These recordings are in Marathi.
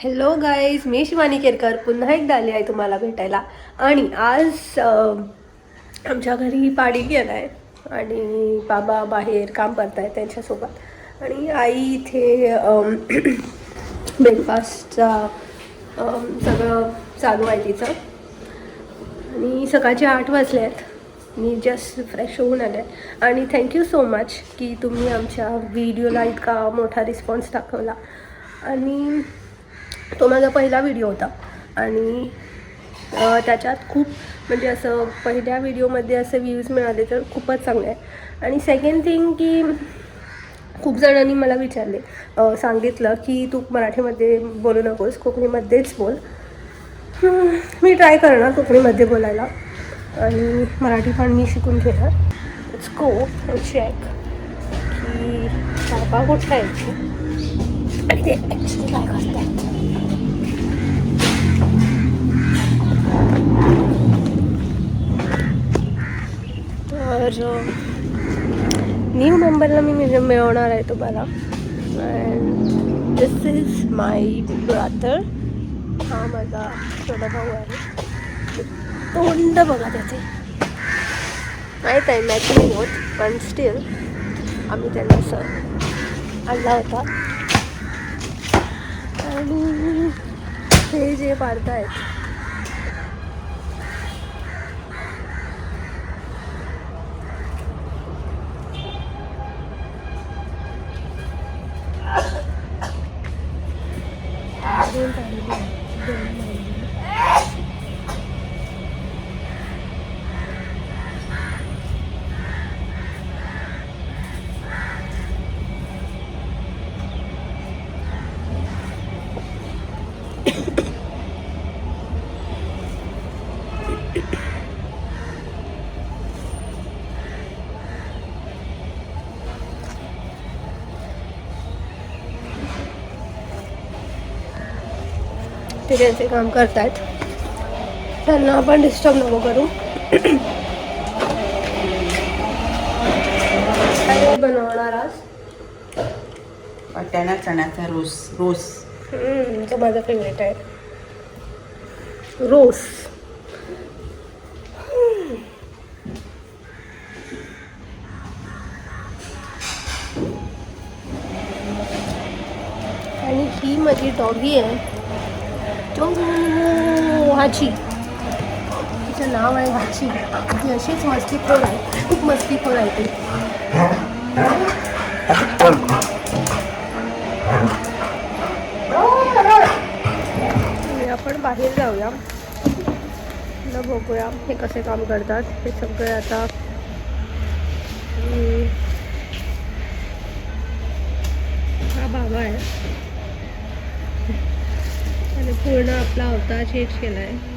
हॅलो गाईज, मी शिवानी केरकर पुन्हा एकदा आली आहे तुम्हाला भेटायला. आणि आज आमच्या घरी पाडी गेला आहे आणि बाबा बाहेर काम करत आहेत त्यांच्यासोबत आणि आई इथे ब्रेकफास्टचा सगळं चालू आहे तिचं. आणि सकाळचे 8 वाजले आहेत. मी जस्ट फ्रेश होऊन आले आणि थँक्यू सो मच की तुम्ही आमच्या व्हिडिओला इतका मोठा रिस्पॉन्स दाखवला. आणि तो माझा पहिला व्हिडिओ होता आणि त्याच्यात खूप म्हणजे असं पहिल्या व्हिडिओमध्ये असे व्ह्यूज मिळाले तर खूपच चांगले आहे. आणि सेकंड थिंग की खूप जणांनी मला विचारले सांगितलं की तू मराठीमध्ये बोलू नकोस, कोकणीमध्येच बोल. मी ट्राय करणार कोकणीमध्ये बोलायला आणि मराठी पण मी शिकून घेणार. लेट्स गो अँड चेक की बाबा कुठं यायची आणि ते ॲक्च्युली काय करतात. तर न्यू मेंबरला मी मिळवणार आहे तुम्हाला. And this is my brother. हा माझा छोटा भाऊ आहे. तोंड बघा त्याचे, माहीत आहे मॅच नाही होत पण स्टील आम्ही त्यांना असं आणला होता. आणि हे जे पाडतायत ते त्यांचे काम करतायत, त्यांना आपण डिस्टर्ब नको करू. काय बनवणार आज? वाटाणा चण्याचा रोस. तो माझा फेवरेट आहे, रोस. आणि ही माझी डॉगी आहे हाची. तिचं नाव आहे हाची. ती अशीच मस्तीखोर आहे, खूप मस्तीखोर आहे ती. आपण बाहेर जाऊया, बघूया हे कसे काम करतात. हे सगळे आता हा बाबा आहे आणि पूर्ण आपला अवतार चेंज केला आहे.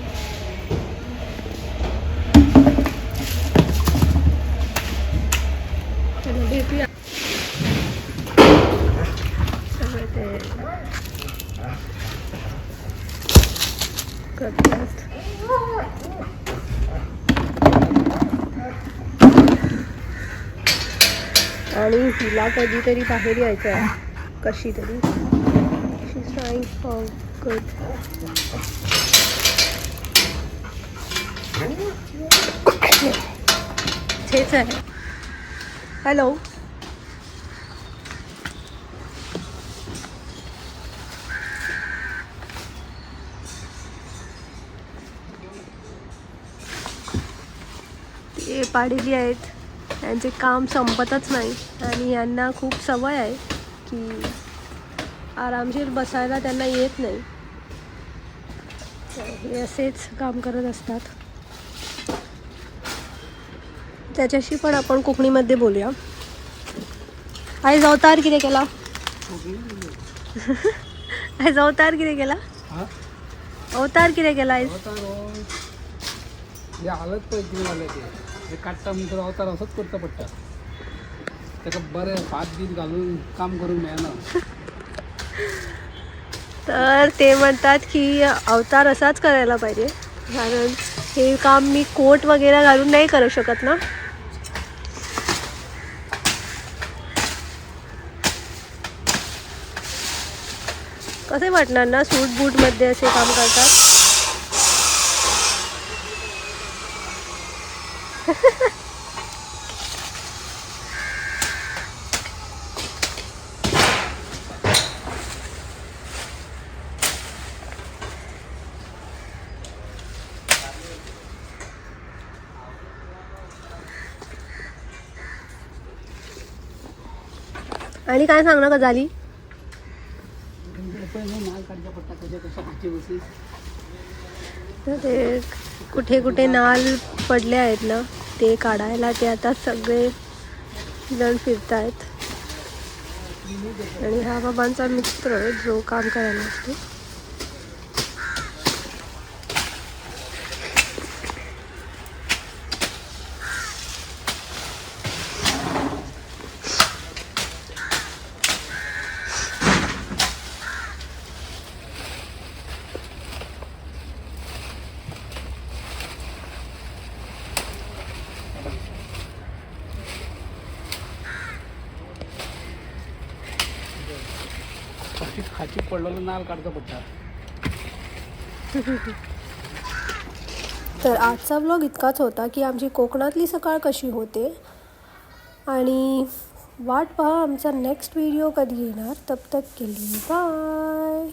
भेटूया सगळे ते करतात. आणि हिला कधीतरी बाहेर यायचं आहे कशी तरी. शी इज ट्राइंग फॉर गुड. हेच आहे. हॅलो, ते पाडेली आहेत, त्यांचे काम संपतच नाही आणि यांना खूप सवय आहे की आरामशीर बसायला त्यांना येत नाही. हे असेच काम करत असतात. त्याच्याशी पण आपण कोकणीमध्ये बोलूया. आयज अवतार कितें केला? आयज अवतार कितें केला? अवतार कितें केला आयज? हालत पळय ते काडटा म्हणटकीर अवतार असोच करचा पडटा. ताका बरें भात बीत घालून काम करूंक मेळना. तर ते म्हणतात की अवतार असाच करायला पाहिजे, कारण हे काम मी कोट वगैरे घालून नाही करू शकत ना. कसे वाटणार ना सूट बूटमध्ये असे काम करतात. आणि काय सांगणार का झाली माल काढता पडता त्याच्या कशा हाची बसेस. तर ते कुठे कुठे नाल पडले आहेत ना ते काढायला ते आता सगळे जण फिरत आहेत. आणि हा बाबांचा मित्र जो काम करायला असतो. खाची पडलेलं नाल काढता पडता. तर आजचा व्लॉग इतकाच होता की आमची कोकणातली सकाळ कशी होते आणि वाट पहा आमचा नेक्स्ट व्हिडिओ कधी येणार. तब तक के लिए बाय.